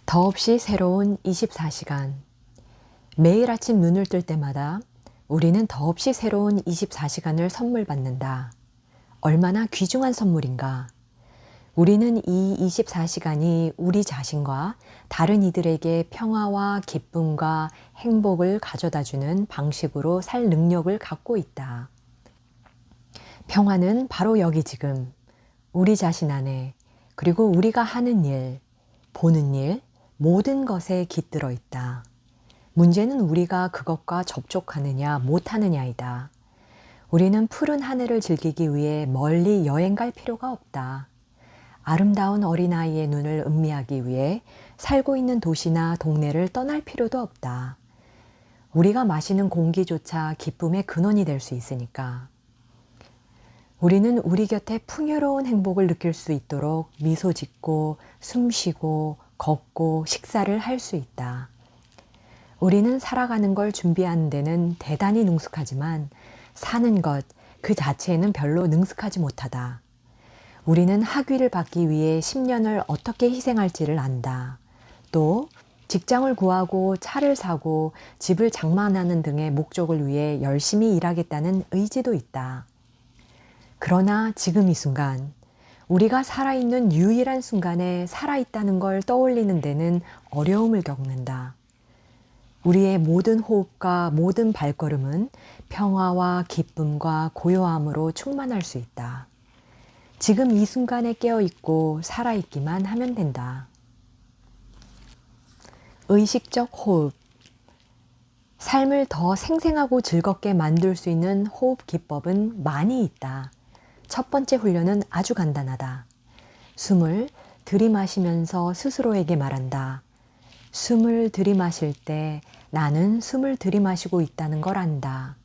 더없이 새로운 24시간. 매일 아침 눈을 뜰 때마다 우리는 더없이 새로운 24시간을 선물 받는다. 얼마나 귀중한 선물인가. 우리는 이 24시간이 우리 자신과 다른 이들에게 평화와 기쁨과 행복을 가져다주는 방식으로 살 능력을 갖고 있다. 평화는 바로 여기 지금, 우리 자신 안에, 그리고 우리가 하는 일, 보는 일, 모든 것에 깃들어 있다. 문제는 우리가 그것과 접촉하느냐 못하느냐이다. 우리는 푸른 하늘을 즐기기 위해 멀리 여행 갈 필요가 없다. 아름다운 어린아이의 눈을 음미하기 위해 살고 있는 도시나 동네를 떠날 필요도 없다. 우리가 마시는 공기조차 기쁨의 근원이 될 수 있으니까. 우리는 우리 곁에 풍요로운 행복을 느낄 수 있도록 미소 짓고 숨 쉬고 걷고 식사를 할 수 있다. 우리는 살아가는 걸 준비하는 데는 대단히 능숙하지만 사는 것 그 자체에는 별로 능숙하지 못하다. 우리는 학위를 받기 위해 10년을 어떻게 희생할지를 안다. 또 직장을 구하고 차를 사고 집을 장만하는 등의 목적을 위해 열심히 일하겠다는 의지도 있다. 그러나 지금 이 순간, 우리가 살아있는 유일한 순간에 살아있다는 걸 떠올리는 데는 어려움을 겪는다. 우리의 모든 호흡과 모든 발걸음은 평화와 기쁨과 고요함으로 충만할 수 있다. 지금 이 순간에 깨어있고 살아있기만 하면 된다. 의식적 호흡. 삶을 더 생생하고 즐겁게 만들 수 있는 호흡 기법은 많이 있다. 첫 번째 훈련은 아주 간단하다. 숨을 들이마시면서 스스로에게 말한다. 숨을 들이마실 때 나는 숨을 들이마시고 있다는 걸 안다.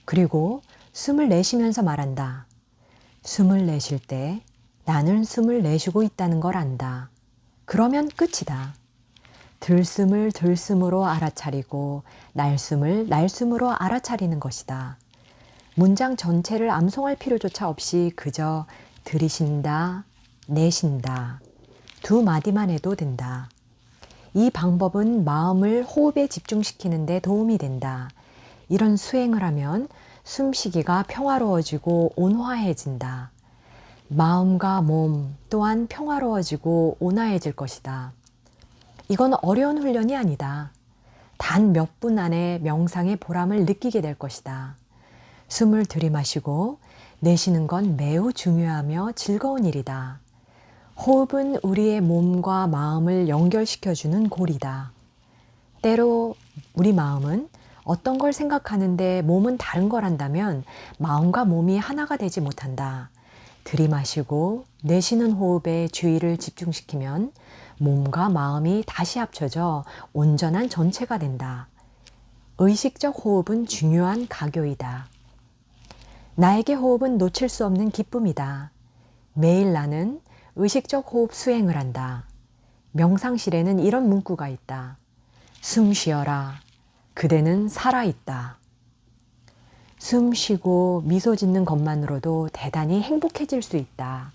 그리고 숨을 내쉬면서 말한다. 숨을 내쉴 때 나는 숨을 내쉬고 있다는 걸 안다. 그러면 끝이다. 들숨을 들숨으로 알아차리고 날숨을 날숨으로 알아차리는 것이다. 문장 전체를 암송할 필요조차 없이 그저 들이쉰다, 내쉰다. 두 마디만 해도 된다. 이 방법은 마음을 호흡에 집중시키는 데 도움이 된다. 이런 수행을 하면 숨쉬기가 평화로워지고 온화해진다. 마음과 몸 또한 평화로워지고 온화해질 것이다. 이건 어려운 훈련이 아니다. 단 몇 분 안에 명상의 보람을 느끼게 될 것이다. 숨을 들이마시고 내쉬는 건 매우 중요하며 즐거운 일이다. 호흡은 우리의 몸과 마음을 연결시켜주는 고리다. 때로 우리 마음은 어떤 걸 생각하는데 몸은 다른 걸 한다면 마음과 몸이 하나가 되지 못한다. 들이마시고 내쉬는 호흡에 주의를 집중시키면 몸과 마음이 다시 합쳐져 온전한 전체가 된다. 의식적 호흡은 중요한 가교이다. 나에게 호흡은 놓칠 수 없는 기쁨이다. 매일 나는 의식적 호흡 수행을 한다. 명상실에는 이런 문구가 있다. 숨 쉬어라. 그대는 살아있다. 숨 쉬고 미소 짓는 것만으로도 대단히 행복해질 수 있다.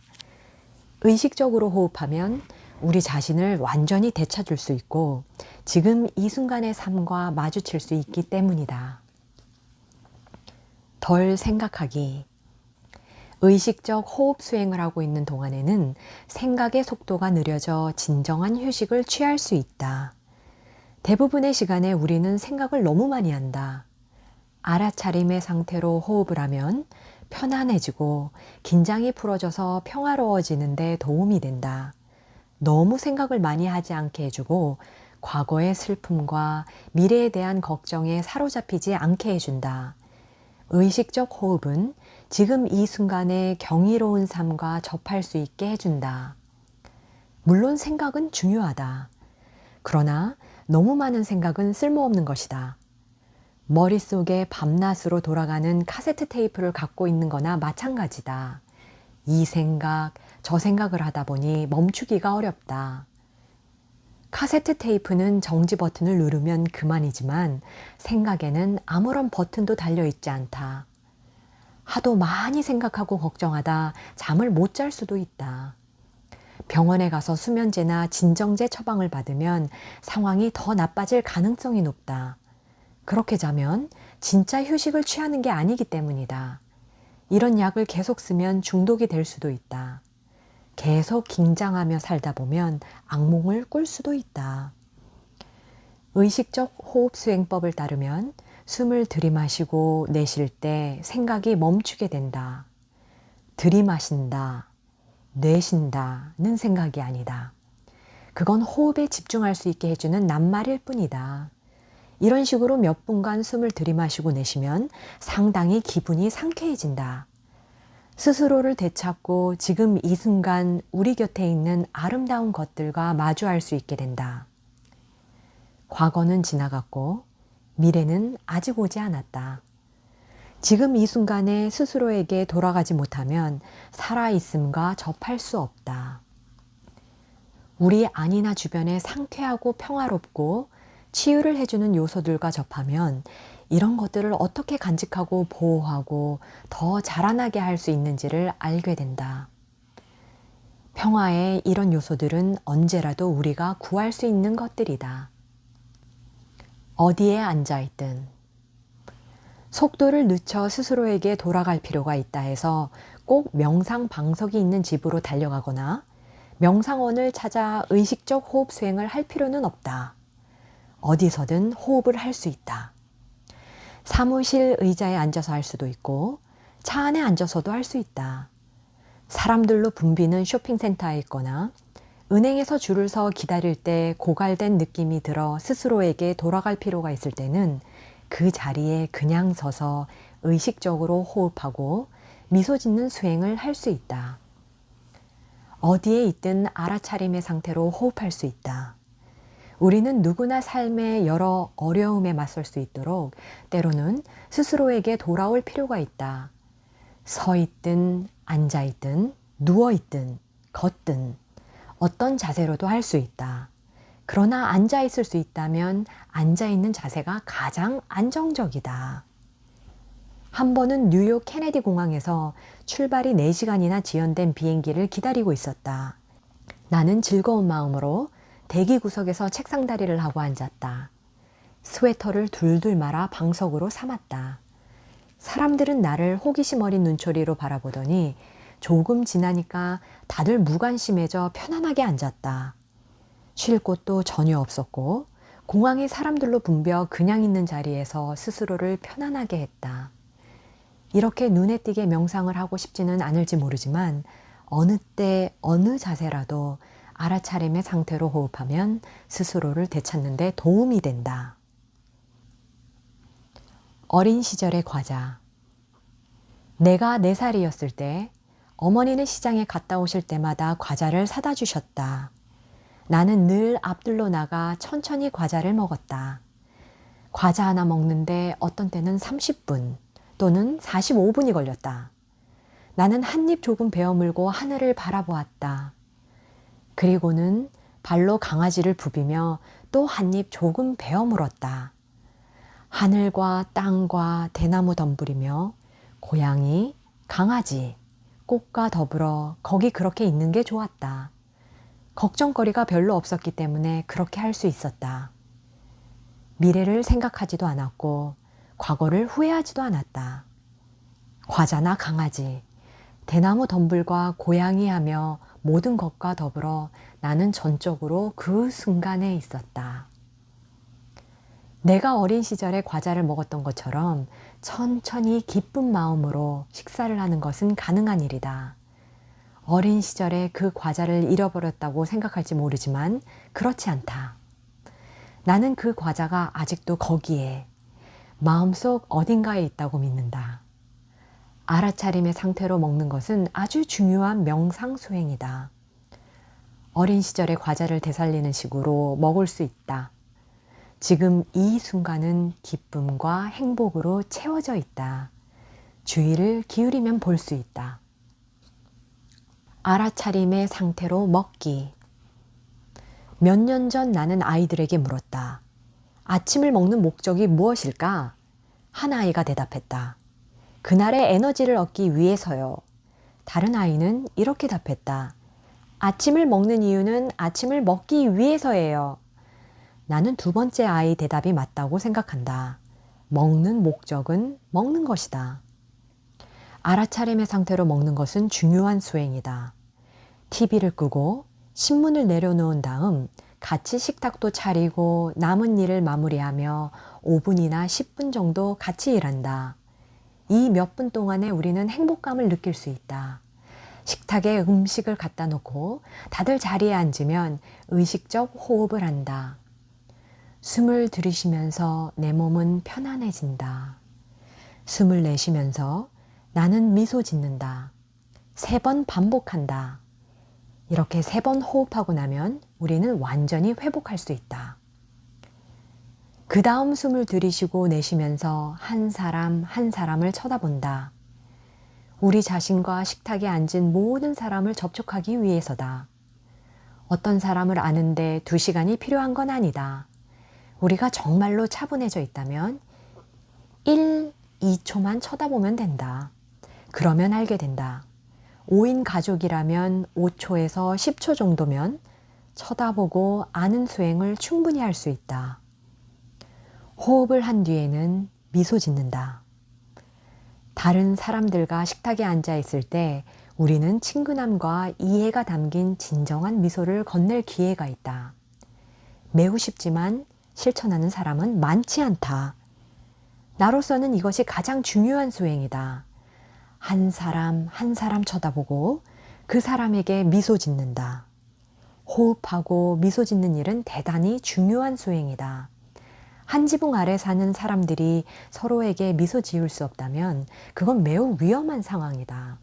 의식적으로 호흡하면 우리 자신을 완전히 되찾을 수 있고 지금 이 순간의 삶과 마주칠 수 있기 때문이다. 덜 생각하기. 의식적 호흡 수행을 하고 있는 동안에는 생각의 속도가 느려져 진정한 휴식을 취할 수 있다. 대부분의 시간에 우리는 생각을 너무 많이 한다. 알아차림의 상태로 호흡을 하면 편안해지고 긴장이 풀어져서 평화로워지는 데 도움이 된다. 너무 생각을 많이 하지 않게 해주고 과거의 슬픔과 미래에 대한 걱정에 사로잡히지 않게 해준다. 의식적 호흡은 지금 이 순간의 경이로운 삶과 접할 수 있게 해준다. 물론 생각은 중요하다. 그러나 너무 많은 생각은 쓸모없는 것이다. 머릿속에 밤낮으로 돌아가는 카세트 테이프를 갖고 있는 거나 마찬가지다. 이 생각, 저 생각을 하다 보니 멈추기가 어렵다. 카세트 테이프는 정지 버튼을 누르면 그만이지만 생각에는 아무런 버튼도 달려있지 않다. 하도 많이 생각하고 걱정하다 잠을 못 잘 수도 있다. 병원에 가서 수면제나 진정제 처방을 받으면 상황이 더 나빠질 가능성이 높다. 그렇게 자면 진짜 휴식을 취하는 게 아니기 때문이다. 이런 약을 계속 쓰면 중독이 될 수도 있다. 계속 긴장하며 살다 보면 악몽을 꿀 수도 있다. 의식적 호흡 수행법을 따르면 숨을 들이마시고 내쉴 때 생각이 멈추게 된다. 들이마신다, 내쉰다는 생각이 아니다. 그건 호흡에 집중할 수 있게 해주는 낱말일 뿐이다. 이런 식으로 몇 분간 숨을 들이마시고 내쉬면 상당히 기분이 상쾌해진다. 스스로를 되찾고 지금 이 순간 우리 곁에 있는 아름다운 것들과 마주할 수 있게 된다. 과거는 지나갔고 미래는 아직 오지 않았다. 지금 이 순간에 스스로에게 돌아가지 못하면 살아있음과 접할 수 없다. 우리 안이나 주변에 상쾌하고 평화롭고 치유를 해주는 요소들과 접하면 이런 것들을 어떻게 간직하고 보호하고 더 자라나게 할 수 있는지를 알게 된다. 평화의 이런 요소들은 언제라도 우리가 구할 수 있는 것들이다. 어디에 앉아있든 속도를 늦춰 스스로에게 돌아갈 필요가 있다 해서 꼭 명상 방석이 있는 집으로 달려가거나 명상원을 찾아 의식적 호흡 수행을 할 필요는 없다. 어디서든 호흡을 할 수 있다. 사무실 의자에 앉아서 할 수도 있고 차 안에 앉아서도 할 수 있다. 사람들로 붐비는 쇼핑센터에 있거나 은행에서 줄을 서 기다릴 때 고갈된 느낌이 들어 스스로에게 돌아갈 필요가 있을 때는 그 자리에 그냥 서서 의식적으로 호흡하고 미소 짓는 수행을 할 수 있다. 어디에 있든 알아차림의 상태로 호흡할 수 있다. 우리는 누구나 삶의 여러 어려움에 맞설 수 있도록 때로는 스스로에게 돌아올 필요가 있다. 서 있든 앉아 있든 누워 있든 걷든 어떤 자세로도 할 수 있다. 그러나 앉아 있을 수 있다면 앉아 있는 자세가 가장 안정적이다. 한 번은 뉴욕 케네디 공항에서 출발이 4시간이나 지연된 비행기를 기다리고 있었다. 나는 즐거운 마음으로 대기 구석에서 책상다리를 하고 앉았다. 스웨터를 둘둘 말아 방석으로 삼았다. 사람들은 나를 호기심 어린 눈초리로 바라보더니 조금 지나니까 다들 무관심해져 편안하게 앉았다. 쉴 곳도 전혀 없었고 공항의 사람들로 붐벼 그냥 있는 자리에서 스스로를 편안하게 했다. 이렇게 눈에 띄게 명상을 하고 싶지는 않을지 모르지만 어느 때 어느 자세라도 알아차림의 상태로 호흡하면 스스로를 되찾는 데 도움이 된다. 어린 시절의 과자. 내가 4살이었을 때 어머니는 시장에 갔다 오실 때마다 과자를 사다 주셨다. 나는 늘 앞들로 나가 천천히 과자를 먹었다. 과자 하나 먹는데 어떤 때는 30분 또는 45분이 걸렸다. 나는 한 입 조금 베어 물고 하늘을 바라보았다. 그리고는 발로 강아지를 부비며 또 한 입 조금 베어 물었다. 하늘과 땅과 대나무 덤불이며 고양이, 강아지, 꽃과 더불어 거기 그렇게 있는 게 좋았다. 걱정거리가 별로 없었기 때문에 그렇게 할 수 있었다. 미래를 생각하지도 않았고 과거를 후회하지도 않았다. 과자나 강아지, 대나무 덤불과 고양이 하며 모든 것과 더불어 나는 전적으로 그 순간에 있었다. 내가 어린 시절에 과자를 먹었던 것처럼 천천히 기쁜 마음으로 식사를 하는 것은 가능한 일이다. 어린 시절에 그 과자를 잃어버렸다고 생각할지 모르지만 그렇지 않다. 나는 그 과자가 아직도 거기에 마음속 어딘가에 있다고 믿는다. 알아차림의 상태로 먹는 것은 아주 중요한 명상 수행이다. 어린 시절의 과자를 되살리는 식으로 먹을 수 있다. 지금 이 순간은 기쁨과 행복으로 채워져 있다. 주의를 기울이면 볼 수 있다. 알아차림의 상태로 먹기. 몇 년 전 나는 아이들에게 물었다. 아침을 먹는 목적이 무엇일까? 한 아이가 대답했다. 그날의 에너지를 얻기 위해서요. 다른 아이는 이렇게 답했다. 아침을 먹는 이유는 아침을 먹기 위해서예요. 나는 두 번째 아이 대답이 맞다고 생각한다. 먹는 목적은 먹는 것이다. 알아차림의 상태로 먹는 것은 중요한 수행이다. TV를 끄고 신문을 내려놓은 다음 같이 식탁도 차리고 남은 일을 마무리하며 5분이나 10분 정도 같이 일한다. 이 몇 분 동안에 우리는 행복감을 느낄 수 있다. 식탁에 음식을 갖다 놓고 다들 자리에 앉으면 의식적 호흡을 한다. 숨을 들이쉬면서 내 몸은 편안해진다. 숨을 내쉬면서 나는 미소 짓는다. 3번 반복한다. 이렇게 3번 호흡하고 나면 우리는 완전히 회복할 수 있다. 그 다음 숨을 들이쉬고 내쉬면서 한 사람 한 사람을 쳐다본다. 우리 자신과 식탁에 앉은 모든 사람을 접촉하기 위해서다. 어떤 사람을 아는데 2시간이 필요한 건 아니다. 우리가 정말로 차분해져 있다면 1, 2초만 쳐다보면 된다. 그러면 알게 된다. 5인 가족이라면 5초에서 10초 정도면 쳐다보고 아는 수행을 충분히 할 수 있다. 호흡을 한 뒤에는 미소 짓는다. 다른 사람들과 식탁에 앉아 있을 때 우리는 친근함과 이해가 담긴 진정한 미소를 건넬 기회가 있다. 매우 쉽지만 실천하는 사람은 많지 않다. 나로서는 이것이 가장 중요한 수행이다. 한 사람 한 사람 쳐다보고 그 사람에게 미소 짓는다. 호흡하고 미소 짓는 일은 대단히 중요한 수행이다. 한 지붕 아래 사는 사람들이 서로에게 미소 지을 수 없다면 그건 매우 위험한 상황이다.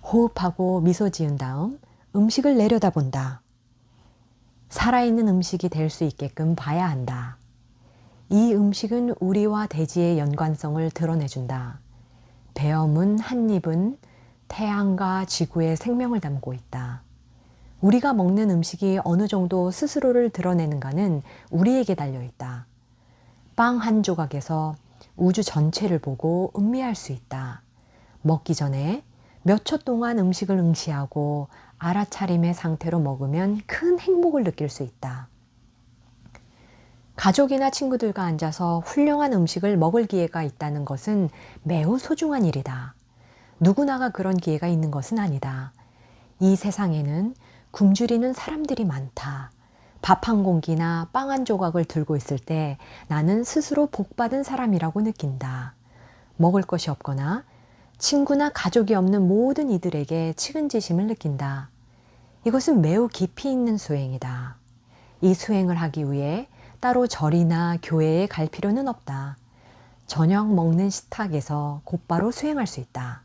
호흡하고 미소 지은 다음 음식을 내려다본다. 살아있는 음식이 될 수 있게끔 봐야 한다. 이 음식은 우리와 대지의 연관성을 드러내준다. 베어문 한 입은 태양과 지구의 생명을 담고 있다. 우리가 먹는 음식이 어느 정도 스스로를 드러내는가는 우리에게 달려있다. 빵 한 조각에서 우주 전체를 보고 음미할 수 있다. 먹기 전에 몇 초 동안 음식을 응시하고 알아차림의 상태로 먹으면 큰 행복을 느낄 수 있다. 가족이나 친구들과 앉아서 훌륭한 음식을 먹을 기회가 있다는 것은 매우 소중한 일이다. 누구나가 그런 기회가 있는 것은 아니다. 이 세상에는 굶주리는 사람들이 많다. 밥 한 공기나 빵 한 조각을 들고 있을 때 나는 스스로 복받은 사람이라고 느낀다. 먹을 것이 없거나 친구나 가족이 없는 모든 이들에게 측은지심을 느낀다. 이것은 매우 깊이 있는 수행이다. 이 수행을 하기 위해 따로 절이나 교회에 갈 필요는 없다. 저녁 먹는 식탁에서 곧바로 수행할 수 있다.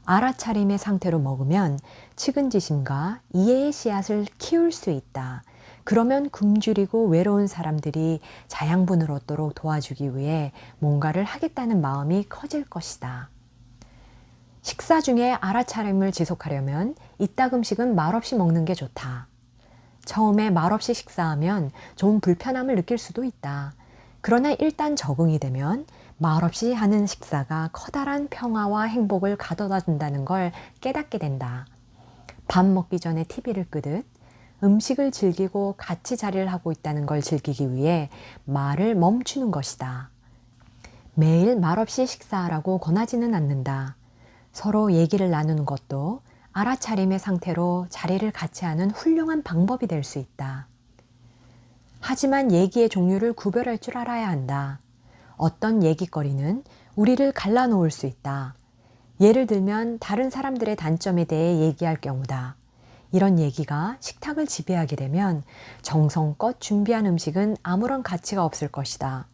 알아차림의 상태로 먹으면 측은지심과 이해의 씨앗을 키울 수 있다. 그러면 굶주리고 외로운 사람들이 자양분을 얻도록 도와주기 위해 뭔가를 하겠다는 마음이 커질 것이다. 식사 중에 알아차림을 지속하려면 이따 음식은 말없이 먹는 게 좋다. 처음에 말없이 식사하면 좀 불편함을 느낄 수도 있다. 그러나 일단 적응이 되면 말없이 하는 식사가 커다란 평화와 행복을 가져다 준다는 걸 깨닫게 된다. 밥 먹기 전에 TV를 끄듯 음식을 즐기고 같이 자리를 하고 있다는 걸 즐기기 위해 말을 멈추는 것이다. 매일 말없이 식사하라고 권하지는 않는다. 서로 얘기를 나누는 것도 알아차림의 상태로 자리를 같이 하는 훌륭한 방법이 될 수 있다. 하지만 얘기의 종류를 구별할 줄 알아야 한다. 어떤 얘기거리는 우리를 갈라놓을 수 있다. 예를 들면 다른 사람들의 단점에 대해 얘기할 경우다. 이런 얘기가 식탁을 지배하게 되면 정성껏 준비한 음식은 아무런 가치가 없을 것이다.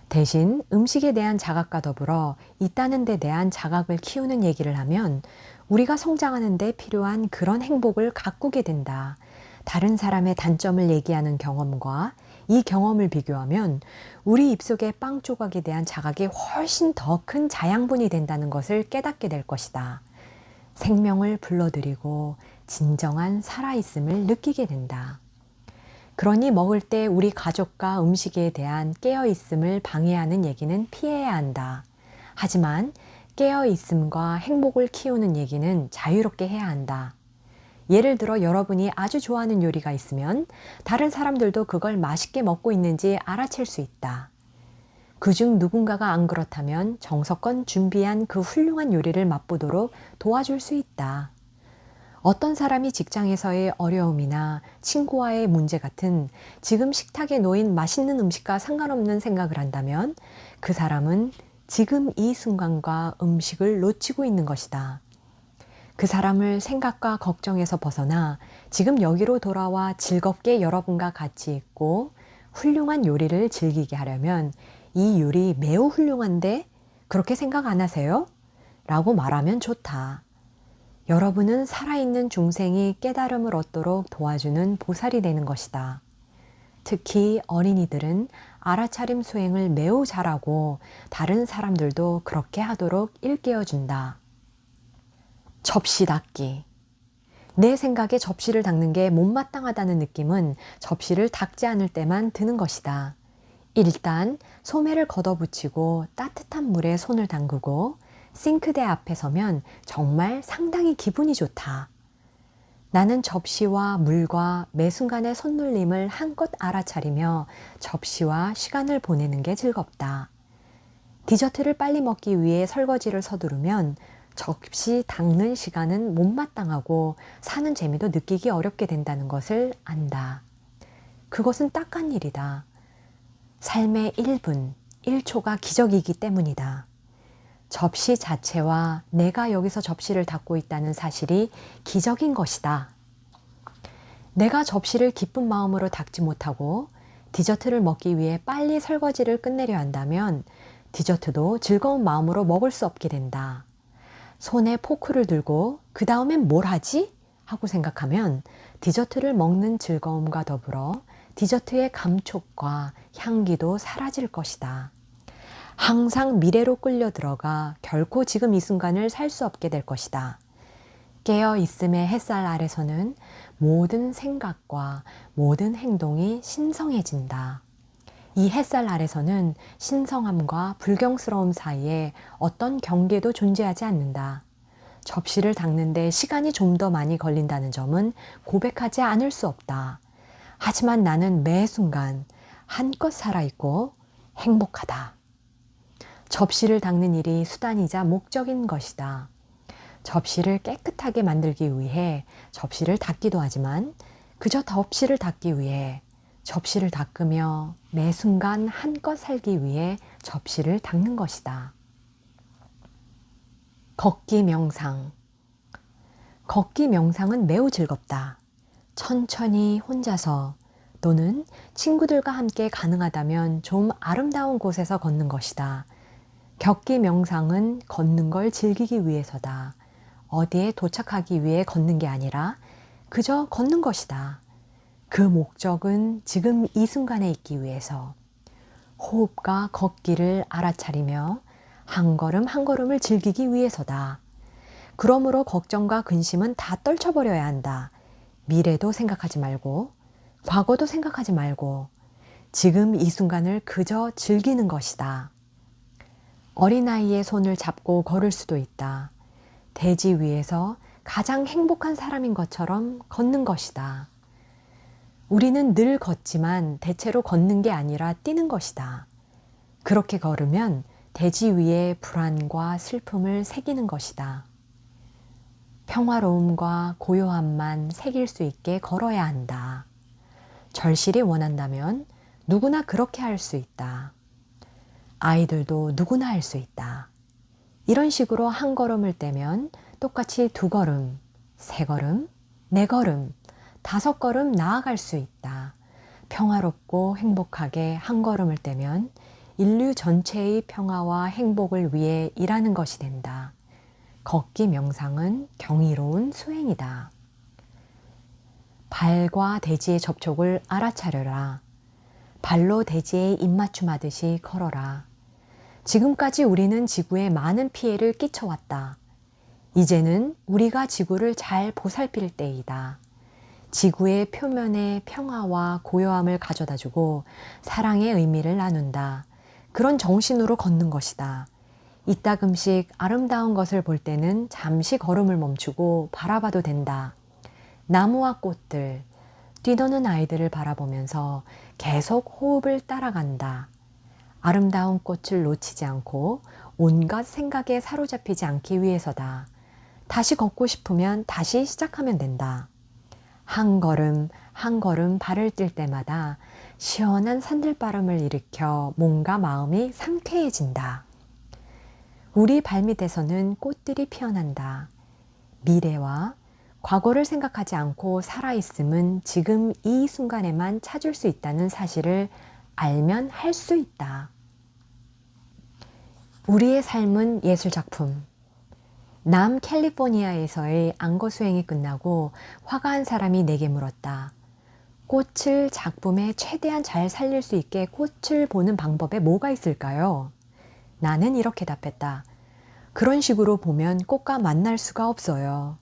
대신 음식에 대한 자각과 더불어 있다는 데 대한 자각을 키우는 얘기를 하면 우리가 성장하는 데 필요한 그런 행복을 가꾸게 된다. 다른 사람의 단점을 얘기하는 경험과 이 경험을 비교하면 우리 입속의 빵 조각에 대한 자각이 훨씬 더 큰 자양분이 된다는 것을 깨닫게 될 것이다. 생명을 불러들이고 진정한 살아있음을 느끼게 된다. 그러니 먹을 때 우리 가족과 음식에 대한 깨어있음을 방해하는 얘기는 피해야 한다. 하지만 깨어있음과 행복을 키우는 얘기는 자유롭게 해야 한다. 예를 들어 여러분이 아주 좋아하는 요리가 있으면 다른 사람들도 그걸 맛있게 먹고 있는지 알아챌 수 있다. 그중 누군가가 안 그렇다면 정성껏 준비한 그 훌륭한 요리를 맛보도록 도와줄 수 있다. 어떤 사람이 직장에서의 어려움이나 친구와의 문제 같은 지금 식탁에 놓인 맛있는 음식과 상관없는 생각을 한다면 그 사람은 지금 이 순간과 음식을 놓치고 있는 것이다. 그 사람을 생각과 걱정에서 벗어나 지금 여기로 돌아와 즐겁게 여러분과 같이 있고 훌륭한 요리를 즐기게 하려면 이 요리 매우 훌륭한데 그렇게 생각 안 하세요? 라고 말하면 좋다. 여러분은 살아있는 중생이 깨달음을 얻도록 도와주는 보살이 되는 것이다. 특히 어린이들은 알아차림 수행을 매우 잘하고 다른 사람들도 그렇게 하도록 일깨워준다. 접시 닦기. 내 생각에 접시를 닦는 게 못마땅하다는 느낌은 접시를 닦지 않을 때만 드는 것이다. 일단 소매를 걷어붙이고 따뜻한 물에 손을 담그고 싱크대 앞에 서면 정말 상당히 기분이 좋다. 나는 접시와 물과 매 순간의 손놀림을 한껏 알아차리며 접시와 시간을 보내는 게 즐겁다. 디저트를 빨리 먹기 위해 설거지를 서두르면 접시 닦는 시간은 못마땅하고 사는 재미도 느끼기 어렵게 된다는 것을 안다. 그것은 딱한 일이다. 삶의 1분, 1초가 기적이기 때문이다. 접시 자체와 내가 여기서 접시를 닦고 있다는 사실이 기적인 것이다. 내가 접시를 기쁜 마음으로 닦지 못하고 디저트를 먹기 위해 빨리 설거지를 끝내려 한다면 디저트도 즐거운 마음으로 먹을 수 없게 된다. 손에 포크를 들고 그 다음엔 뭘 하지? 하고 생각하면 디저트를 먹는 즐거움과 더불어 디저트의 감촉과 향기도 사라질 것이다. 항상 미래로 끌려 들어가 결코 지금 이 순간을 살 수 없게 될 것이다. 깨어 있음의 햇살 아래서는 모든 생각과 모든 행동이 신성해진다. 이 햇살 아래서는 신성함과 불경스러움 사이에 어떤 경계도 존재하지 않는다. 접시를 닦는데 시간이 좀 더 많이 걸린다는 점은 고백하지 않을 수 없다. 하지만 나는 매 순간 한껏 살아있고 행복하다. 접시를 닦는 일이 수단이자 목적인 것이다. 접시를 깨끗하게 만들기 위해 접시를 닦기도 하지만 그저 접시를 닦기 위해 접시를 닦으며 매 순간 한껏 살기 위해 접시를 닦는 것이다. 걷기 명상. 걷기 명상은 매우 즐겁다. 천천히 혼자서 또는 친구들과 함께 가능하다면 좀 아름다운 곳에서 걷는 것이다. 걷기 명상은 걷는 걸 즐기기 위해서다. 어디에 도착하기 위해 걷는 게 아니라 그저 걷는 것이다. 그 목적은 지금 이 순간에 있기 위해서 호흡과 걷기를 알아차리며 한 걸음 한 걸음을 즐기기 위해서다. 그러므로 걱정과 근심은 다 떨쳐버려야 한다. 미래도 생각하지 말고 과거도 생각하지 말고 지금 이 순간을 그저 즐기는 것이다. 어린아이의 손을 잡고 걸을 수도 있다. 대지 위에서 가장 행복한 사람인 것처럼 걷는 것이다. 우리는 늘 걷지만 대체로 걷는 게 아니라 뛰는 것이다. 그렇게 걸으면 대지 위에 불안과 슬픔을 새기는 것이다. 평화로움과 고요함만 새길 수 있게 걸어야 한다. 절실히 원한다면 누구나 그렇게 할 수 있다. 아이들도 누구나 할 수 있다. 이런 식으로 한 걸음을 떼면 똑같이 2걸음, 3걸음, 4걸음, 5걸음 나아갈 수 있다. 평화롭고 행복하게 한 걸음을 떼면 인류 전체의 평화와 행복을 위해 일하는 것이 된다. 걷기 명상은 경이로운 수행이다. 발과 대지의 접촉을 알아차려라. 발로 대지에 입맞춤하듯이 걸어라. 지금까지 우리는 지구에 많은 피해를 끼쳐왔다. 이제는 우리가 지구를 잘 보살필 때이다. 지구의 표면에 평화와 고요함을 가져다주고 사랑의 의미를 나눈다. 그런 정신으로 걷는 것이다. 이따금씩 아름다운 것을 볼 때는 잠시 걸음을 멈추고 바라봐도 된다. 나무와 꽃들, 뛰노는 아이들을 바라보면서 계속 호흡을 따라간다. 아름다운 꽃을 놓치지 않고 온갖 생각에 사로잡히지 않기 위해서다. 다시 걷고 싶으면 다시 시작하면 된다. 한 걸음 한 걸음 발을 뛸 때마다 시원한 산들바람을 일으켜 몸과 마음이 상쾌해진다. 우리 발밑에서는 꽃들이 피어난다. 미래와 과거를 생각하지 않고 살아있음은 지금 이 순간에만 찾을 수 있다는 사실을 알면 할 수 있다. 우리의 삶은 예술작품. 남캘리포니아에서의 안거 수행이 끝나고 화가한 사람이 내게 물었다. 꽃을 작품에 최대한 잘 살릴 수 있게 꽃을 보는 방법에 뭐가 있을까요? 나는 이렇게 답했다. 그런 식으로 보면 꽃과 만날 수가 없어요.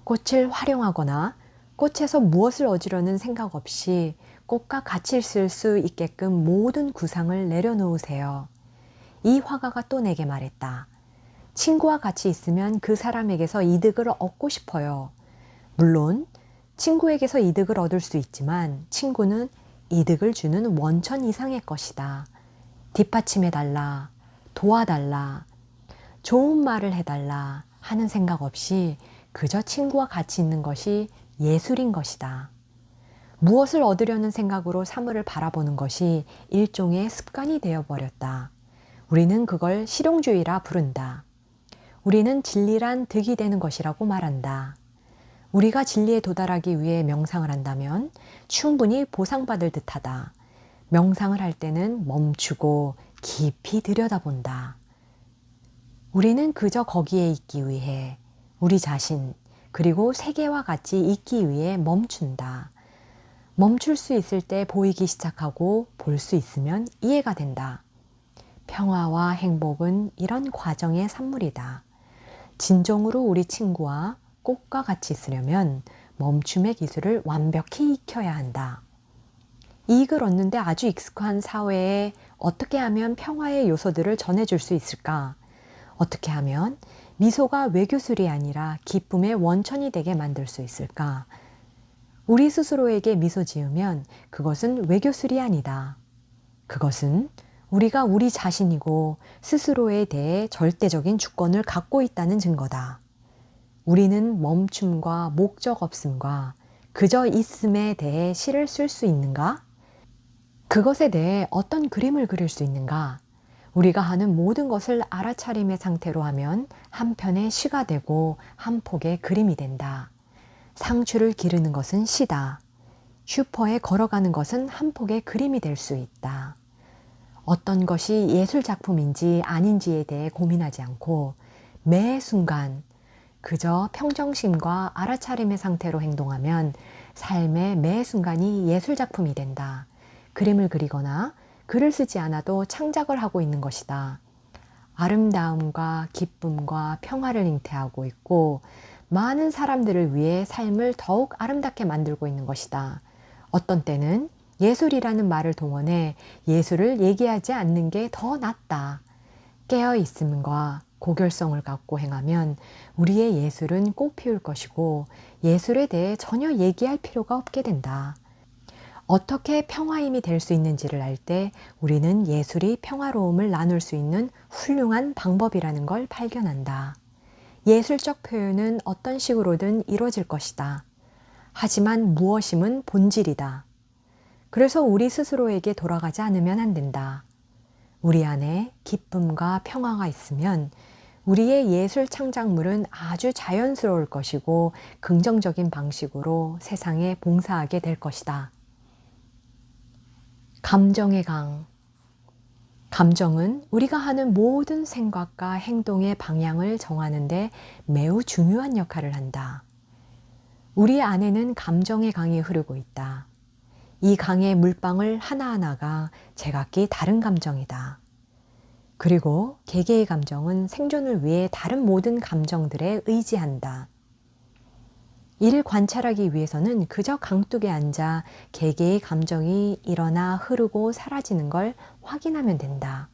꽃을 활용하거나 꽃에서 무엇을 얻으려는 생각 없이 꽃과 같이 있을 수 있게끔 모든 구상을 내려놓으세요. 이 화가가 또 내게 말했다. 친구와 같이 있으면 그 사람에게서 이득을 얻고 싶어요. 물론 친구에게서 이득을 얻을 수 있지만 친구는 이득을 주는 원천 이상의 것이다. 뒷받침해달라, 도와달라, 좋은 말을 해달라 하는 생각 없이 그저 친구와 같이 있는 것이 예술인 것이다. 무엇을 얻으려는 생각으로 사물을 바라보는 것이 일종의 습관이 되어버렸다. 우리는 그걸 실용주의라 부른다. 우리는 진리란 득이 되는 것이라고 말한다. 우리가 진리에 도달하기 위해 명상을 한다면 충분히 보상받을 듯하다. 명상을 할 때는 멈추고 깊이 들여다본다. 우리는 그저 거기에 있기 위해 우리 자신 그리고 세계와 같이 있기 위해 멈춘다. 멈출 수 있을 때 보이기 시작하고 볼 수 있으면 이해가 된다. 평화와 행복은 이런 과정의 산물이다. 진정으로 우리 친구와 꽃과 같이 있으려면 멈춤의 기술을 완벽히 익혀야 한다. 이익을 얻는데 아주 익숙한 사회에 어떻게 하면 평화의 요소들을 전해줄 수 있을까? 어떻게 하면 미소가 외교술이 아니라 기쁨의 원천이 되게 만들 수 있을까? 우리 스스로에게 미소 지으면 그것은 외교술이 아니다. 그것은 우리가 우리 자신이고 스스로에 대해 절대적인 주권을 갖고 있다는 증거다. 우리는 멈춤과 목적 없음과 그저 있음에 대해 시를 쓸 수 있는가? 그것에 대해 어떤 그림을 그릴 수 있는가? 우리가 하는 모든 것을 알아차림의 상태로 하면 한 편의 시가 되고 한 폭의 그림이 된다. 상추를 기르는 것은 시다. 슈퍼에 걸어가는 것은 한 폭의 그림이 될 수 있다. 어떤 것이 예술 작품인지 아닌지에 대해 고민하지 않고 매 순간 그저 평정심과 알아차림의 상태로 행동하면 삶의 매 순간이 예술 작품이 된다. 그림을 그리거나 글을 쓰지 않아도 창작을 하고 있는 것이다. 아름다움과 기쁨과 평화를 잉태하고 있고 많은 사람들을 위해 삶을 더욱 아름답게 만들고 있는 것이다. 어떤 때는 예술이라는 말을 동원해 예술을 얘기하지 않는 게 더 낫다. 깨어 있음과 고결성을 갖고 행하면 우리의 예술은 꽃 피울 것이고 예술에 대해 전혀 얘기할 필요가 없게 된다. 어떻게 평화임이 될 수 있는지를 알 때 우리는 예술이 평화로움을 나눌 수 있는 훌륭한 방법이라는 걸 발견한다. 예술적 표현은 어떤 식으로든 이루어질 것이다. 하지만 무엇임은 본질이다. 그래서 우리 스스로에게 돌아가지 않으면 안 된다. 우리 안에 기쁨과 평화가 있으면 우리의 예술 창작물은 아주 자연스러울 것이고 긍정적인 방식으로 세상에 봉사하게 될 것이다. 감정의 강. 감정은 우리가 하는 모든 생각과 행동의 방향을 정하는 데 매우 중요한 역할을 한다. 우리 안에는 감정의 강이 흐르고 있다. 이 강의 물방울 하나하나가 제각기 다른 감정이다. 그리고 개개의 감정은 생존을 위해 다른 모든 감정들에 의지한다. 이를 관찰하기 위해서는 그저 강둑에 앉아 개개의 감정이 일어나 흐르고 사라지는 걸 확인하면 된다.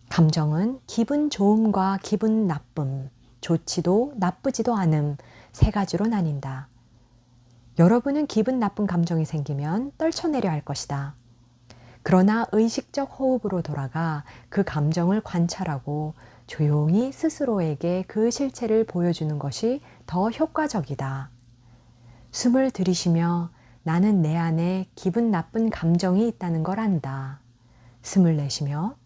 감정은 기분 좋음과 기분 나쁨, 좋지도 나쁘지도 않음 세 가지로 나뉜다. 여러분은 기분 나쁜 감정이 생기면 떨쳐내려 할 것이다. 그러나 의식적 호흡으로 돌아가 그 감정을 관찰하고 조용히 스스로에게 그 실체를 보여주는 것이 더 효과적이다. 숨을 들이쉬며 나는 내 안에 기분 나쁜 감정이 있다는 걸 안다. 숨을 내쉬며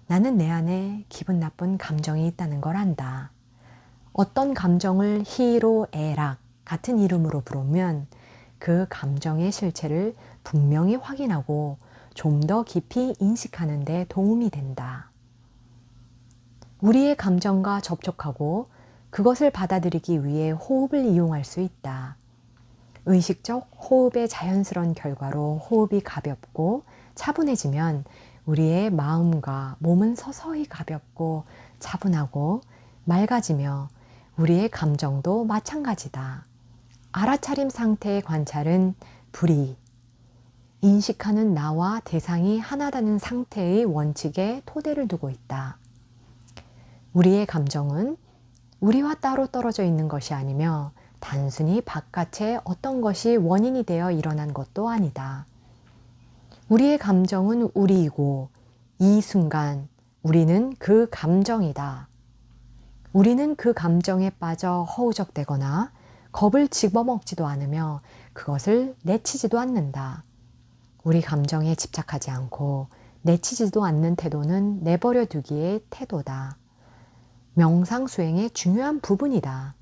나는 내 안에 기분 나쁜 감정이 있다는 걸 안다. 어떤 감정을 희로 애락 같은 이름으로 부르면 그 감정의 실체를 분명히 확인하고 좀 더 깊이 인식하는 데 도움이 된다. 우리의 감정과 접촉하고 그것을 받아들이기 위해 호흡을 이용할 수 있다. 의식적 호흡의 자연스러운 결과로 호흡이 가볍고 차분해지면 우리의 마음과 몸은 서서히 가볍고 차분하고 맑아지며 우리의 감정도 마찬가지다. 알아차림 상태의 관찰은 불이 인식하는 나와 대상이 하나라는 상태의 원칙에 토대를 두고 있다. 우리의 감정은 우리와 따로 떨어져 있는 것이 아니며 단순히 바깥에 어떤 것이 원인이 되어 일어난 것도 아니다. 우리의 감정은 우리이고 이 순간 우리는 그 감정이다. 우리는 그 감정에 빠져 허우적대거나 겁을 집어먹지도 않으며 그것을 내치지도 않는다. 우리 감정에 집착하지 않고 내치지도 않는 태도는 내버려 두기의 태도다. 명상 수행의 중요한 부분이다.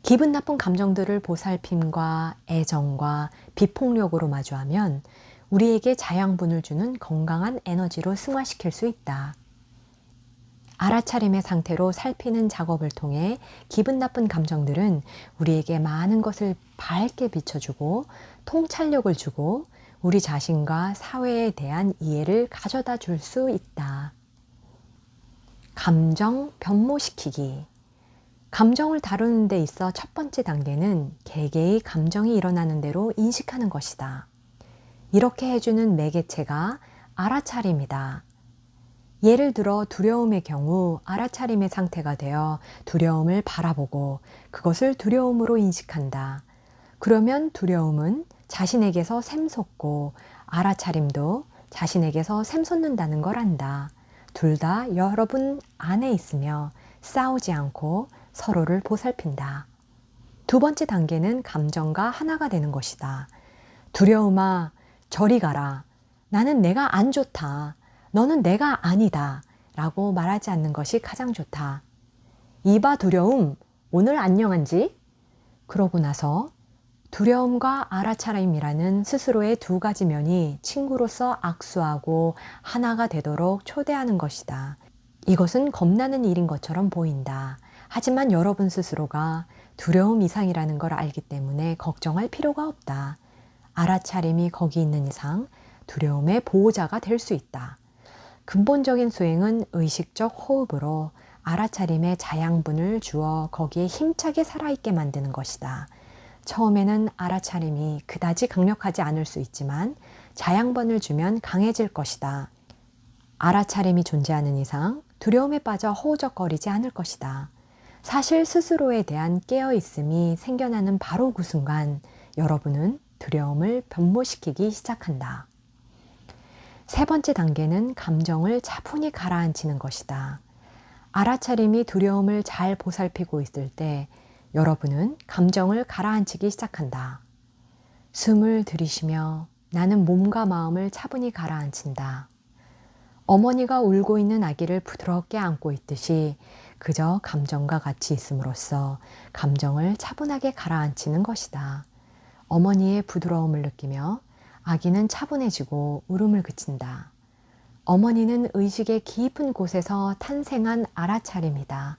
기분 나쁜 감정들을 보살핌과 애정과 비폭력으로 마주하면 우리에게 자양분을 주는 건강한 에너지로 승화시킬 수 있다. 알아차림의 상태로 살피는 작업을 통해 기분 나쁜 감정들은 우리에게 많은 것을 밝게 비춰주고 통찰력을 주고 우리 자신과 사회에 대한 이해를 가져다 줄 수 있다. 감정 변모시키기. 감정을 다루는 데 있어 첫 번째 단계는 개개의 감정이 일어나는 대로 인식하는 것이다. 이렇게 해주는 매개체가 알아차림이다. 예를 들어 두려움의 경우 알아차림의 상태가 되어 두려움을 바라보고 그것을 두려움으로 인식한다. 그러면 두려움은 자신에게서 샘솟고 알아차림도 자신에게서 샘솟는다는 걸 안다. 둘 다 여러분 안에 있으며 싸우지 않고 서로를 보살핀다. 두 번째 단계는 감정과 하나가 되는 것이다. 두려움아, 저리 가라. 나는 내가 안 좋다. 너는 내가 아니다. 라고 말하지 않는 것이 가장 좋다. 이봐 두려움, 오늘 안녕한지? 그러고 나서 두려움과 알아차림이라는 스스로의 두 가지 면이 친구로서 악수하고 하나가 되도록 초대하는 것이다. 이것은 겁나는 일인 것처럼 보인다. 하지만 여러분 스스로가 두려움 이상이라는 걸 알기 때문에 걱정할 필요가 없다. 알아차림이 거기 있는 이상 두려움의 보호자가 될 수 있다. 근본적인 수행은 의식적 호흡으로 알아차림에 자양분을 주어 거기에 힘차게 살아있게 만드는 것이다. 처음에는 알아차림이 그다지 강력하지 않을 수 있지만 자양분을 주면 강해질 것이다. 알아차림이 존재하는 이상 두려움에 빠져 허우적거리지 않을 것이다. 사실 스스로에 대한 깨어있음이 생겨나는 바로 그 순간 여러분은 두려움을 변모시키기 시작한다. 세 번째 단계는 감정을 차분히 가라앉히는 것이다. 알아차림이 두려움을 잘 보살피고 있을 때 여러분은 감정을 가라앉히기 시작한다. 숨을 들이쉬며 나는 몸과 마음을 차분히 가라앉힌다. 어머니가 울고 있는 아기를 부드럽게 안고 있듯이 그저 감정과 같이 있음으로써 감정을 차분하게 가라앉히는 것이다. 어머니의 부드러움을 느끼며 아기는 차분해지고 울음을 그친다. 어머니는 의식의 깊은 곳에서 탄생한 알아차림이다.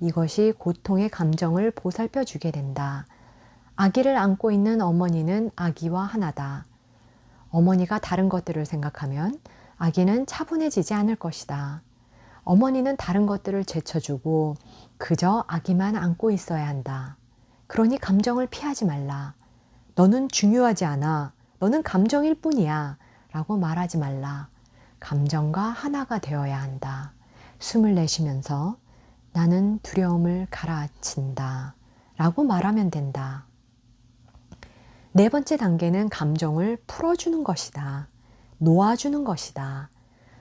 이것이 고통의 감정을 보살펴 주게 된다. 아기를 안고 있는 어머니는 아기와 하나다. 어머니가 다른 것들을 생각하면 아기는 차분해지지 않을 것이다. 어머니는 다른 것들을 제쳐주고 그저 아기만 안고 있어야 한다. 그러니 감정을 피하지 말라. 너는 중요하지 않아. 너는 감정일 뿐이야. 라고 말하지 말라. 감정과 하나가 되어야 한다. 숨을 내쉬면서 나는 두려움을 가라앉힌다. 라고 말하면 된다. 네 번째 단계는 감정을 풀어주는 것이다. 놓아주는 것이다.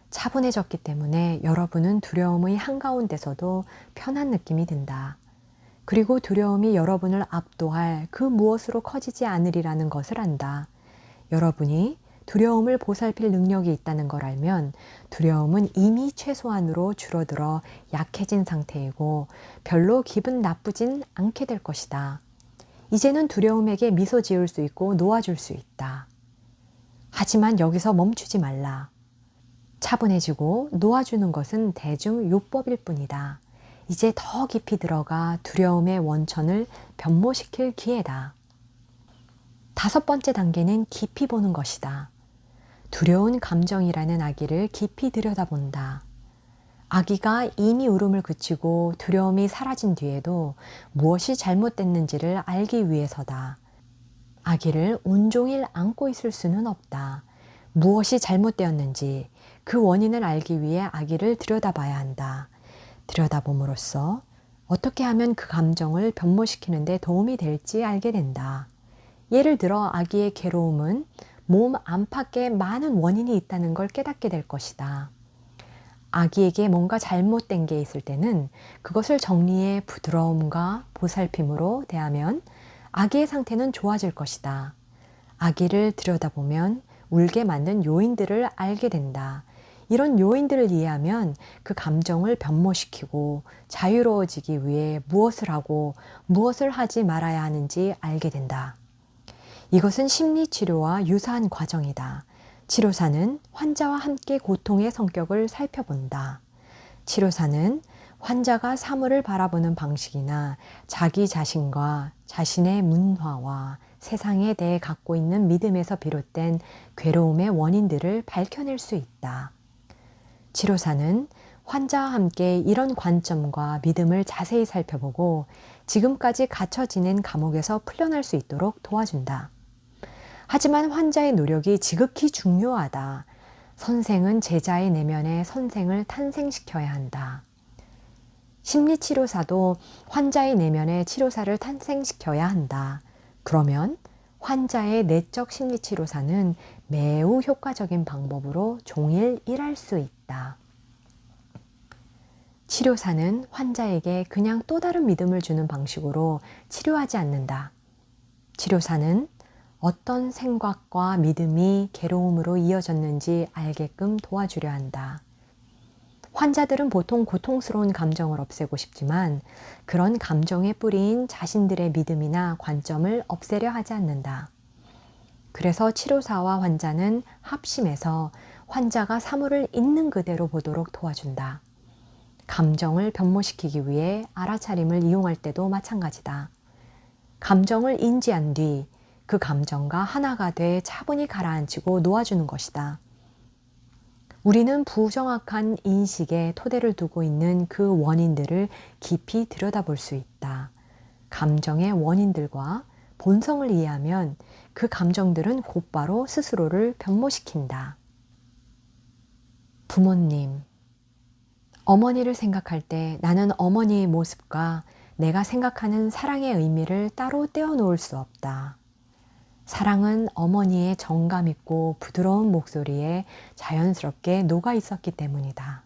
차분해졌기 때문에 여러분은 두려움의 한가운데서도 편한 느낌이 든다. 그리고 두려움이 여러분을 압도할 그 무엇으로 커지지 않으리라는 것을 안다. 여러분이 두려움을 보살필 능력이 있다는 걸 알면 두려움은 이미 최소한으로 줄어들어 약해진 상태이고 별로 기분 나쁘진 않게 될 것이다. 이제는 두려움에게 미소 지을 수 있고 놓아줄 수 있다. 하지만 여기서 멈추지 말라. 차분해지고 놓아주는 것은 대중 요법일 뿐이다. 이제 더 깊이 들어가 두려움의 원천을 변모시킬 기회다. 다섯 번째 단계는 깊이 보는 것이다. 두려운 감정이라는 아기를 깊이 들여다본다. 아기가 이미 울음을 그치고 두려움이 사라진 뒤에도 무엇이 잘못됐는지를 알기 위해서다. 아기를 온종일 안고 있을 수는 없다. 무엇이 잘못되었는지 그 원인을 알기 위해 아기를 들여다봐야 한다. 들여다봄으로써 어떻게 하면 그 감정을 변모시키는 데 도움이 될지 알게 된다. 예를 들어 아기의 괴로움은 몸 안팎에 많은 원인이 있다는 걸 깨닫게 될 것이다. 아기에게 뭔가 잘못된 게 있을 때는 그것을 정리해 부드러움과 보살핌으로 대하면 아기의 상태는 좋아질 것이다. 아기를 들여다보면 울게 만든 요인들을 알게 된다. 이런 요인들을 이해하면 그 감정을 변모시키고 자유로워지기 위해 무엇을 하고 무엇을 하지 말아야 하는지 알게 된다. 이것은 심리치료와 유사한 과정이다. 치료사는 환자와 함께 고통의 성격을 살펴본다. 치료사는 환자가 사물을 바라보는 방식이나 자기 자신과 자신의 문화와 세상에 대해 갖고 있는 믿음에서 비롯된 괴로움의 원인들을 밝혀낼 수 있다. 치료사는 환자와 함께 이런 관점과 믿음을 자세히 살펴보고 지금까지 갇혀 지낸 감옥에서 풀려날 수 있도록 도와준다. 하지만 환자의 노력이 지극히 중요하다. 선생은 제자의 내면에 선생을 탄생시켜야 한다. 심리치료사도 환자의 내면에 치료사를 탄생시켜야 한다. 그러면 환자의 내적 심리치료사는 매우 효과적인 방법으로 종일 일할 수 있다. 치료사는 환자에게 그냥 또 다른 믿음을 주는 방식으로 치료하지 않는다. 치료사는 어떤 생각과 믿음이 괴로움으로 이어졌는지 알게끔 도와주려 한다. 환자들은 보통 고통스러운 감정을 없애고 싶지만 그런 감정의 뿌리인 자신들의 믿음이나 관점을 없애려 하지 않는다. 그래서 치료사와 환자는 합심해서 환자가 사물을 있는 그대로 보도록 도와준다. 감정을 변모시키기 위해 알아차림을 이용할 때도 마찬가지다. 감정을 인지한 뒤 그 감정과 하나가 돼 차분히 가라앉히고 놓아주는 것이다. 우리는 부정확한 인식에 토대를 두고 있는 그 원인들을 깊이 들여다볼 수 있다. 감정의 원인들과 본성을 이해하면 그 감정들은 곧바로 스스로를 변모시킨다. 부모님. 어머니를 생각할 때 나는 어머니의 모습과 내가 생각하는 사랑의 의미를 따로 떼어놓을 수 없다. 사랑은 어머니의 정감 있고 부드러운 목소리에 자연스럽게 녹아 있었기 때문이다.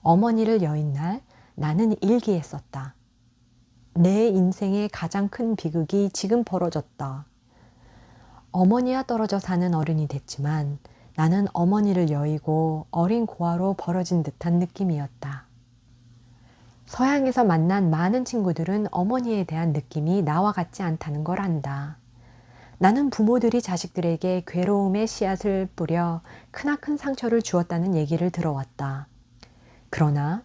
어머니를 여인 날 나는 일기에 썼다. 내 인생의 가장 큰 비극이 지금 벌어졌다. 어머니와 떨어져 사는 어른이 됐지만 나는 어머니를 여의고 어린 고아로 벌어진 듯한 느낌이었다. 서양에서 만난 많은 친구들은 어머니에 대한 느낌이 나와 같지 않다는 걸 안다. 나는 부모들이 자식들에게 괴로움의 씨앗을 뿌려 크나큰 상처를 주었다는 얘기를 들어왔다. 그러나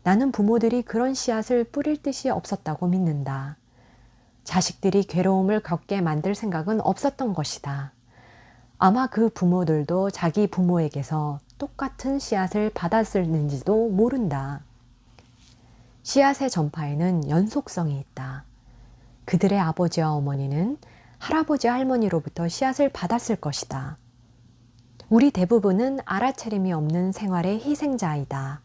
나는 부모들이 그런 씨앗을 뿌릴 뜻이 없었다고 믿는다. 자식들이 괴로움을 겪게 만들 생각은 없었던 것이다. 아마 그 부모들도 자기 부모에게서 똑같은 씨앗을 받았을는지도 모른다. 씨앗의 전파에는 연속성이 있다. 그들의 아버지와 어머니는 할아버지 할머니로부터 씨앗을 받았을 것이다. 우리 대부분은 알아차림이 없는 생활의 희생자이다.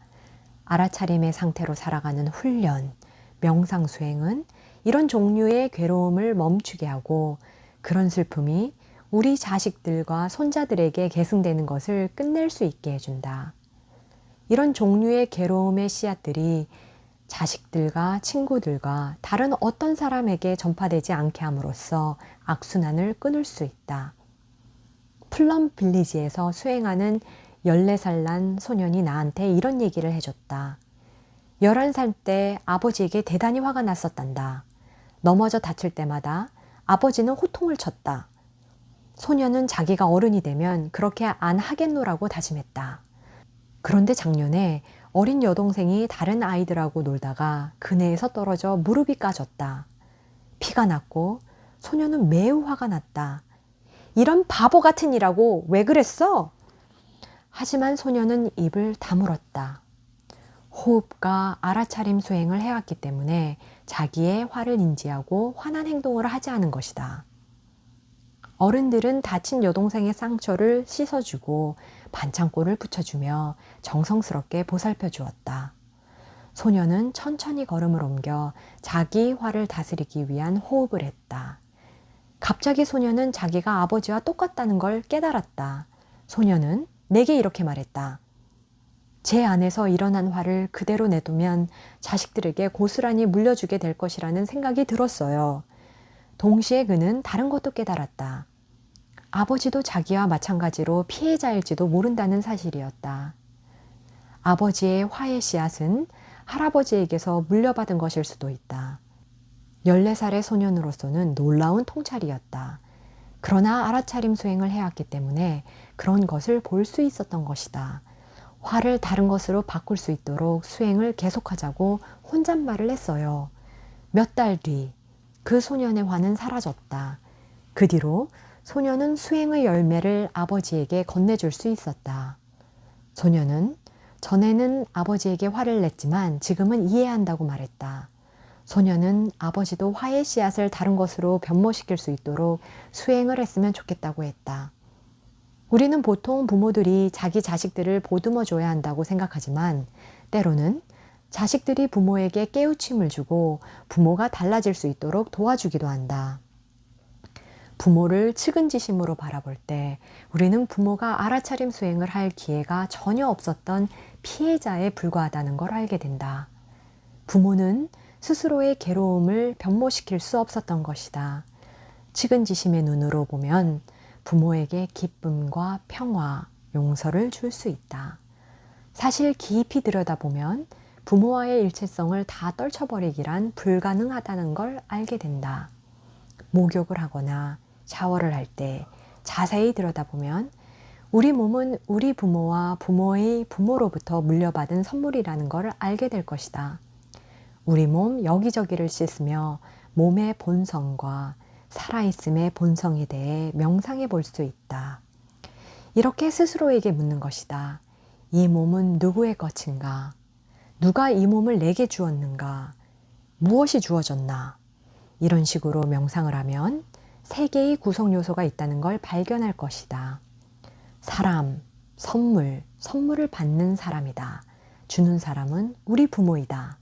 알아차림의 상태로 살아가는 훈련, 명상 수행은 이런 종류의 괴로움을 멈추게 하고 그런 슬픔이 우리 자식들과 손자들에게 계승되는 것을 끝낼 수 있게 해준다. 이런 종류의 괴로움의 씨앗들이 자식들과 친구들과 다른 어떤 사람에게 전파되지 않게 함으로써 악순환을 끊을 수 있다. 플럼 빌리지에서 수행하는 14살 난 소년이 나한테 이런 얘기를 해줬다. 11살 때 아버지에게 대단히 화가 났었단다. 넘어져 다칠 때마다 아버지는 호통을 쳤다. 소년은 자기가 어른이 되면 그렇게 안 하겠노라고 다짐했다. 그런데 작년에 어린 여동생이 다른 아이들하고 놀다가 그네에서 떨어져 무릎이 까졌다. 피가 났고 소년은 매우 화가 났다. 이런 바보 같은 이라고 왜 그랬어? 하지만 소년은 입을 다물었다. 호흡과 알아차림 수행을 해왔기 때문에 자기의 화를 인지하고 화난 행동을 하지 않은 것이다. 어른들은 다친 여동생의 상처를 씻어주고 반창고를 붙여주며 정성스럽게 보살펴 주었다. 소년은 천천히 걸음을 옮겨 자기 화를 다스리기 위한 호흡을 했다. 갑자기 소년은 자기가 아버지와 똑같다는 걸 깨달았다. 소년은 내게 이렇게 말했다. 제 안에서 일어난 화를 그대로 내두면 자식들에게 고스란히 물려주게 될 것이라는 생각이 들었어요. 동시에 그는 다른 것도 깨달았다. 아버지도 자기와 마찬가지로 피해자일지도 모른다는 사실이었다. 아버지의 화의 씨앗은 할아버지에게서 물려받은 것일 수도 있다. 14살의 소년으로서는 놀라운 통찰이었다. 그러나 알아차림 수행을 해왔기 때문에 그런 것을 볼 수 있었던 것이다. 화를 다른 것으로 바꿀 수 있도록 수행을 계속하자고 혼잣말을 했어요. 몇 달 뒤 그 소년의 화는 사라졌다. 그 뒤로 소년은 수행의 열매를 아버지에게 건네줄 수 있었다. 소년은 전에는 아버지에게 화를 냈지만 지금은 이해한다고 말했다. 소년은 아버지도 화의 씨앗을 다른 것으로 변모시킬 수 있도록 수행을 했으면 좋겠다고 했다. 우리는 보통 부모들이 자기 자식들을 보듬어 줘야 한다고 생각하지만 때로는 자식들이 부모에게 깨우침을 주고 부모가 달라질 수 있도록 도와주기도 한다. 부모를 측은지심으로 바라볼 때 우리는 부모가 알아차림 수행을 할 기회가 전혀 없었던 피해자에 불과하다는 걸 알게 된다. 부모는 스스로의 괴로움을 변모시킬 수 없었던 것이다. 측은지심의 눈으로 보면 부모에게 기쁨과 평화, 용서를 줄 수 있다. 사실 깊이 들여다보면 부모와의 일체성을 다 떨쳐버리기란 불가능하다는 걸 알게 된다. 목욕을 하거나 샤워를 할 때 자세히 들여다보면 우리 몸은 우리 부모와 부모의 부모로부터 물려받은 선물이라는 걸 알게 될 것이다. 우리 몸 여기저기를 씻으며 몸의 본성과 살아있음의 본성에 대해 명상해 볼 수 있다. 이렇게 스스로에게 묻는 것이다. 이 몸은 누구의 것인가? 누가 이 몸을 내게 주었는가? 무엇이 주어졌나? 이런 식으로 명상을 하면 세 개의 구성 요소가 있다는 걸 발견할 것이다. 사람, 선물을 받는 사람이다. 주는 사람은 우리 부모이다.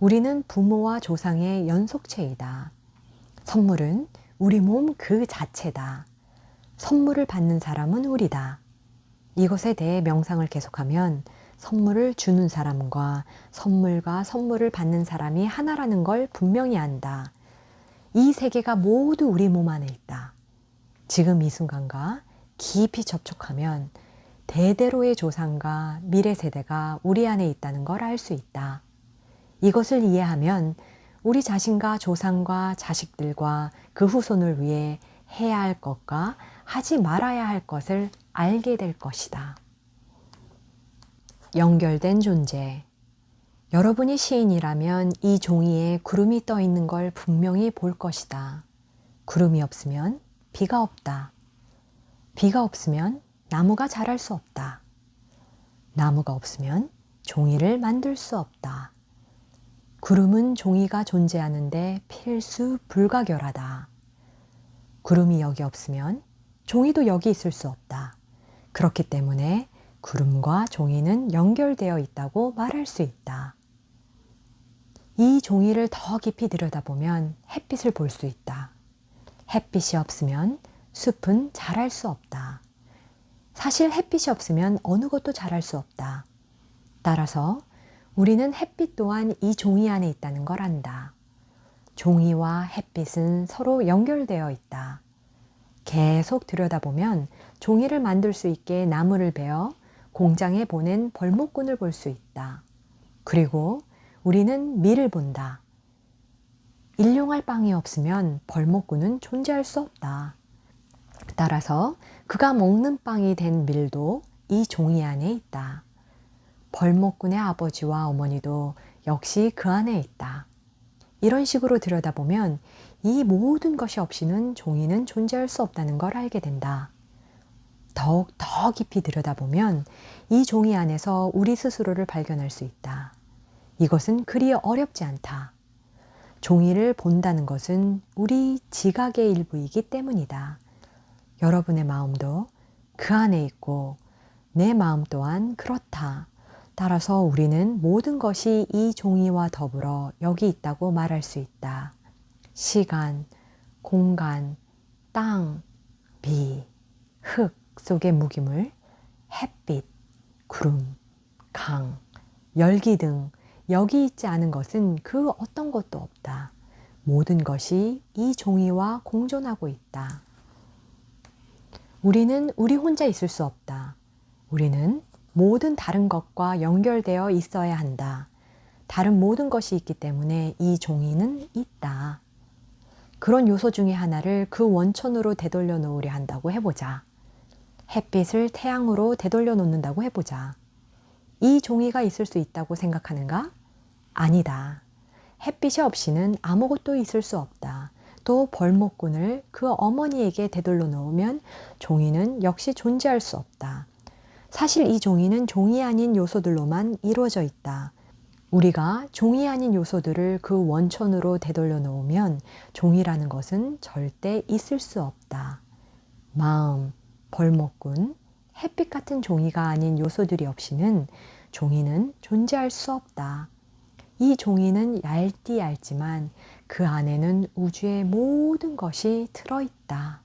우리는 부모와 조상의 연속체이다. 선물은 우리 몸 그 자체다. 선물을 받는 사람은 우리다. 이것에 대해 명상을 계속하면 선물을 주는 사람과 선물을 받는 사람이 하나라는 걸 분명히 안다. 이 세 개가 모두 우리 몸 안에 있다. 지금 이 순간과 깊이 접촉하면 대대로의 조상과 미래 세대가 우리 안에 있다는 걸 알 수 있다. 이것을 이해하면 우리 자신과 조상과 자식들과 그 후손을 위해 해야 할 것과 하지 말아야 할 것을 알게 될 것이다. 연결된 존재. 여러분이 시인이라면 이 종이에 구름이 떠 있는 걸 분명히 볼 것이다. 구름이 없으면 비가 없다. 비가 없으면 나무가 자랄 수 없다. 나무가 없으면 종이를 만들 수 없다. 구름은 종이가 존재하는데 필수 불가결하다. 구름이 여기 없으면 종이도 여기 있을 수 없다. 그렇기 때문에 구름과 종이는 연결되어 있다고 말할 수 있다. 이 종이를 더 깊이 들여다보면 햇빛을 볼 수 있다. 햇빛이 없으면 숲은 자랄 수 없다. 사실 햇빛이 없으면 어느 것도 자랄 수 없다. 따라서 우리는 햇빛 또한 이 종이 안에 있다는 걸 안다. 종이와 햇빛은 서로 연결되어 있다. 계속 들여다보면 종이를 만들 수 있게 나무를 베어 공장에 보낸 벌목꾼을 볼 수 있다. 그리고 우리는 밀을 본다. 일용할 빵이 없으면 벌목꾼은 존재할 수 없다. 따라서 그가 먹는 빵이 된 밀도 이 종이 안에 있다. 벌목꾼의 아버지와 어머니도 역시 그 안에 있다. 이런 식으로 들여다보면 이 모든 것이 없이는 종이는 존재할 수 없다는 걸 알게 된다. 더욱 더 깊이 들여다보면 이 종이 안에서 우리 스스로를 발견할 수 있다. 이것은 그리 어렵지 않다. 종이를 본다는 것은 우리 지각의 일부이기 때문이다. 여러분의 마음도 그 안에 있고 내 마음 또한 그렇다. 따라서 우리는 모든 것이 이 종이와 더불어 여기 있다고 말할 수 있다. 시간, 공간, 땅, 비, 흙 속의 무기물, 햇빛, 구름, 강, 열기 등 여기 있지 않은 것은 그 어떤 것도 없다. 모든 것이 이 종이와 공존하고 있다. 우리는 우리 혼자 있을 수 없다. 우리는 모든 다른 것과 연결되어 있어야 한다. 다른 모든 것이 있기 때문에 이 종이는 있다. 그런 요소 중에 하나를 그 원천으로 되돌려 놓으려 한다고 해보자. 햇빛을 태양으로 되돌려 놓는다고 해보자. 이 종이가 있을 수 있다고 생각하는가? 아니다. 햇빛이 없이는 아무것도 있을 수 없다. 또 벌목꾼을 그 어머니에게 되돌려 놓으면 종이는 역시 존재할 수 없다. 사실 이 종이는 종이 아닌 요소들로만 이루어져 있다. 우리가 종이 아닌 요소들을 그 원천으로 되돌려 놓으면 종이라는 것은 절대 있을 수 없다. 마음, 벌목꾼, 햇빛 같은 종이가 아닌 요소들이 없이는 종이는 존재할 수 없다. 이 종이는 얇지만 그 안에는 우주의 모든 것이 들어있다.